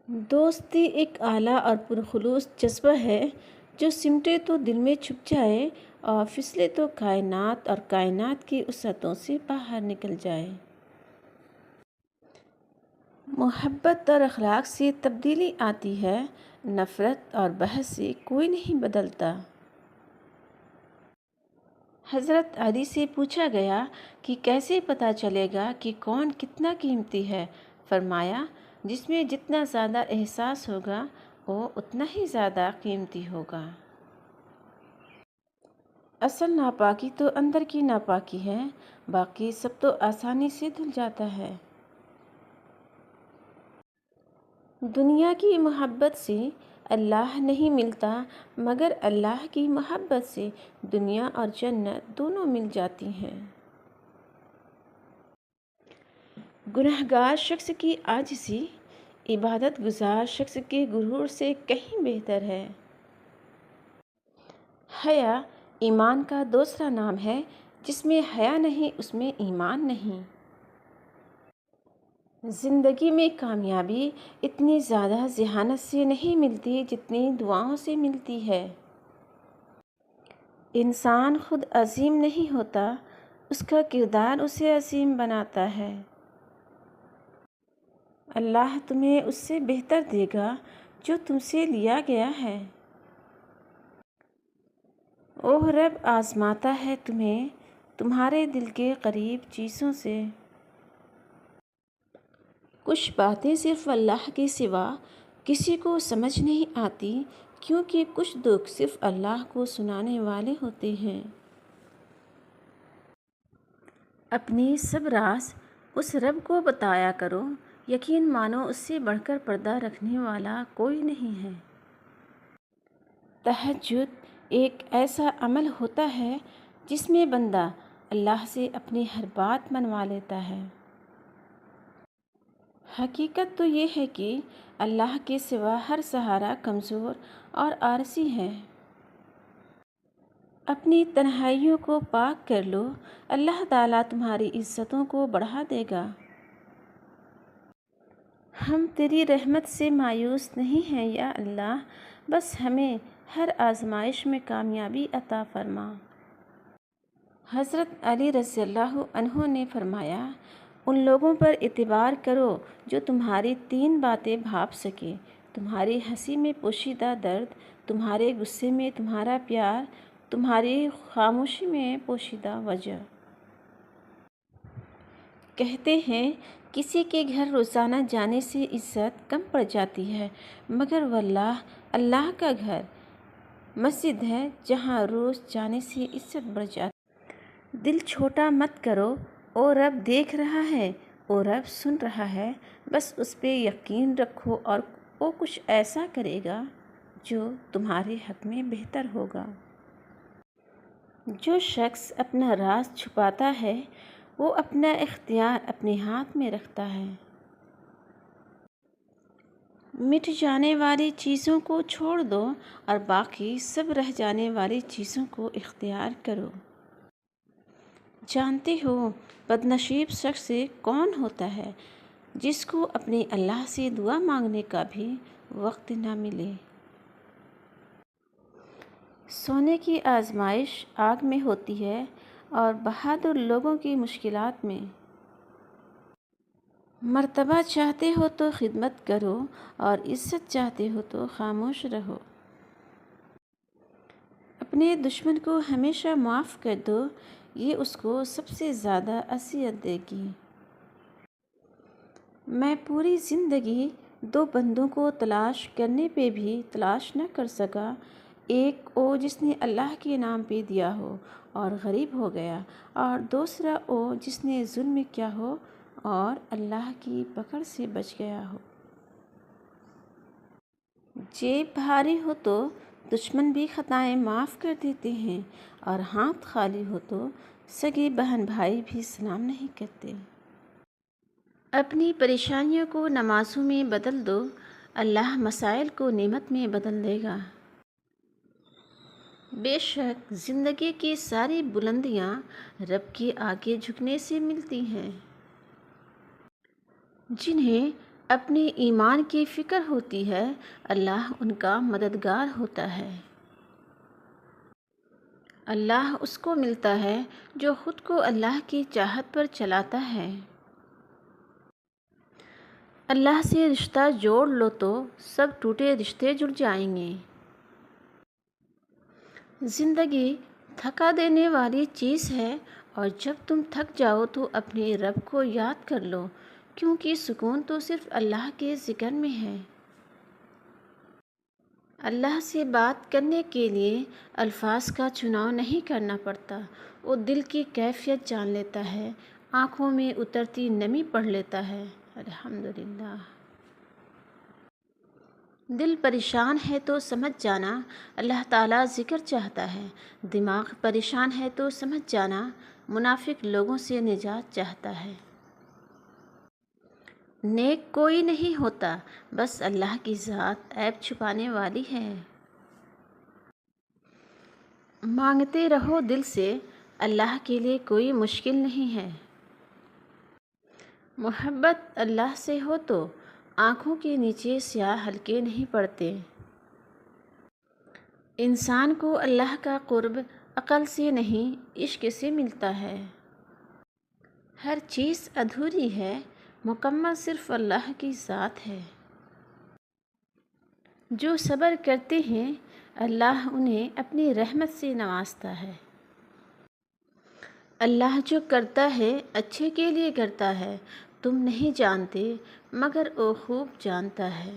دوستی ایک اعلیٰ اور پرخلوص جذبہ ہے جو سمٹے تو دل میں چھپ جائے اور پھسلے تو کائنات اور کائنات کی وسعتوں سے باہر نکل جائے۔ محبت اور اخلاق سے تبدیلی آتی ہے، نفرت اور بحث سے کوئی نہیں بدلتا۔ حضرت علی سے پوچھا گیا کہ کیسے پتہ چلے گا کہ کون کتنا قیمتی ہے؟ فرمایا، جس میں جتنا زیادہ احساس ہوگا وہ اتنا ہی زیادہ قیمتی ہوگا۔ اصل ناپاکی تو اندر کی ناپاکی ہے، باقی سب تو آسانی سے دھل جاتا ہے۔ دنیا کی محبت سے اللہ نہیں ملتا، مگر اللہ کی محبت سے دنیا اور جنت دونوں مل جاتی ہیں۔ گنہگار شخص کی عاجزی عبادت گزار شخص کے غرور سے کہیں بہتر ہے۔ حیا ایمان کا دوسرا نام ہے، جس میں حیا نہیں اس میں ایمان نہیں۔ زندگی میں کامیابی اتنی زیادہ ذہانت سے نہیں ملتی جتنی دعاؤں سے ملتی ہے۔ انسان خود عظیم نہیں ہوتا، اس کا کردار اسے عظیم بناتا ہے۔ اللہ تمہیں اس سے بہتر دے گا جو تم سے لیا گیا ہے۔ اوہ رب آزماتا ہے تمہیں تمہارے دل کے قریب چیزوں سے۔ کچھ باتیں صرف اللہ کے سوا کسی کو سمجھ نہیں آتی، کیونکہ کچھ دکھ صرف اللہ کو سنانے والے ہوتے ہیں۔ اپنی سب راز اس رب کو بتایا کرو، یقین مانو اس سے بڑھ کر پردہ رکھنے والا کوئی نہیں ہے۔ تہجد ایک ایسا عمل ہوتا ہے جس میں بندہ اللہ سے اپنی ہر بات منوا لیتا ہے۔ حقیقت تو یہ ہے کہ اللہ کے سوا ہر سہارا کمزور اور عارضی ہے۔ اپنی تنہائیوں کو پاک کر لو، اللہ تعالیٰ تمہاری عزتوں کو بڑھا دے گا۔ ہم تیری رحمت سے مایوس نہیں ہیں یا اللہ، بس ہمیں ہر آزمائش میں کامیابی عطا فرما۔ حضرت علی رضی اللہ عنہ نے فرمایا، ان لوگوں پر اعتبار کرو جو تمہاری تین باتیں بھاپ سکے: تمہاری ہنسی میں پوشیدہ درد، تمہارے غصے میں تمہارا پیار، تمہاری خاموشی میں پوشیدہ وجہ۔ کہتے ہیں کسی کے گھر روزانہ جانے سے عزت کم پڑ جاتی ہے، مگر واللہ اللہ کا گھر مسجد ہے جہاں روز جانے سے عزت بڑھ جاتی ہے۔ دل چھوٹا مت کرو، او رب دیکھ رہا ہے، او رب سن رہا ہے، بس اس پہ یقین رکھو اور وہ کچھ ایسا کرے گا جو تمہارے حق میں بہتر ہوگا۔ جو شخص اپنا راز چھپاتا ہے وہ اپنا اختیار اپنے ہاتھ میں رکھتا ہے۔ مٹ جانے والی چیزوں کو چھوڑ دو اور باقی سب رہ جانے والی چیزوں کو اختیار کرو۔ جانتے ہو بد نصیب شخص کون ہوتا ہے؟ جس کو اپنے اللہ سے دعا مانگنے کا بھی وقت نہ ملے۔ سونے کی آزمائش آگ میں ہوتی ہے اور بہادر لوگوں کی مشکلات میں۔ مرتبہ چاہتے ہو تو خدمت کرو اور عزت چاہتے ہو تو خاموش رہو۔ اپنے دشمن کو ہمیشہ معاف کر دو، یہ اس کو سب سے زیادہ اذیت دے گی۔ میں پوری زندگی دو بندوں کو تلاش کرنے پہ بھی تلاش نہ کر سکا، ایک وہ جس نے اللہ کے نام پہ دیا ہو اور غریب ہو گیا، اور دوسرا وہ جس نے ظلم کیا ہو اور اللہ کی پکڑ سے بچ گیا ہو۔ جیب بھاری ہو تو دشمن بھی خطائیں معاف کر دیتے ہیں، اور ہاتھ خالی ہو تو سگے بہن بھائی بھی سلام نہیں کرتے۔ اپنی پریشانیوں کو نمازوں میں بدل دو، اللہ مسائل کو نعمت میں بدل دے گا۔ بے شک زندگی کی ساری بلندیاں رب کے آگے جھکنے سے ملتی ہیں۔ جنہیں اپنے ایمان کی فکر ہوتی ہے، اللہ ان کا مددگار ہوتا ہے۔ اللہ اس کو ملتا ہے جو خود کو اللہ کی چاہت پر چلاتا ہے۔ اللہ سے رشتہ جوڑ لو تو سب ٹوٹے رشتے جڑ جائیں گے۔ زندگی تھکا دینے والی چیز ہے، اور جب تم تھک جاؤ تو اپنے رب کو یاد کر لو، کیونکہ سکون تو صرف اللہ کے ذکر میں ہے۔ اللہ سے بات کرنے کے لیے الفاظ کا چناؤ نہیں کرنا پڑتا، وہ دل کی کیفیت جان لیتا ہے، آنکھوں میں اترتی نمی پڑھ لیتا ہے۔ الحمدللہ۔ دل پریشان ہے تو سمجھ جانا اللہ تعالیٰ ذکر چاہتا ہے، دماغ پریشان ہے تو سمجھ جانا منافق لوگوں سے نجات چاہتا ہے۔ نیک کوئی نہیں ہوتا، بس اللہ کی ذات عیب چھپانے والی ہے۔ مانگتے رہو دل سے، اللہ کے لیے کوئی مشکل نہیں ہے۔ محبت اللہ سے ہو تو آنکھوں کے نیچے سیاہ حلقے نہیں پڑتے۔ انسان کو اللہ کا قرب عقل سے نہیں، عشق سے ملتا ہے۔ ہر چیز ادھوری ہے، مکمل صرف اللہ کی ذات ہے۔ جو صبر کرتے ہیں اللہ انہیں اپنی رحمت سے نوازتا ہے۔ اللہ جو کرتا ہے اچھے کے لیے کرتا ہے، تم نہیں جانتے مگر وہ خوب جانتا ہے۔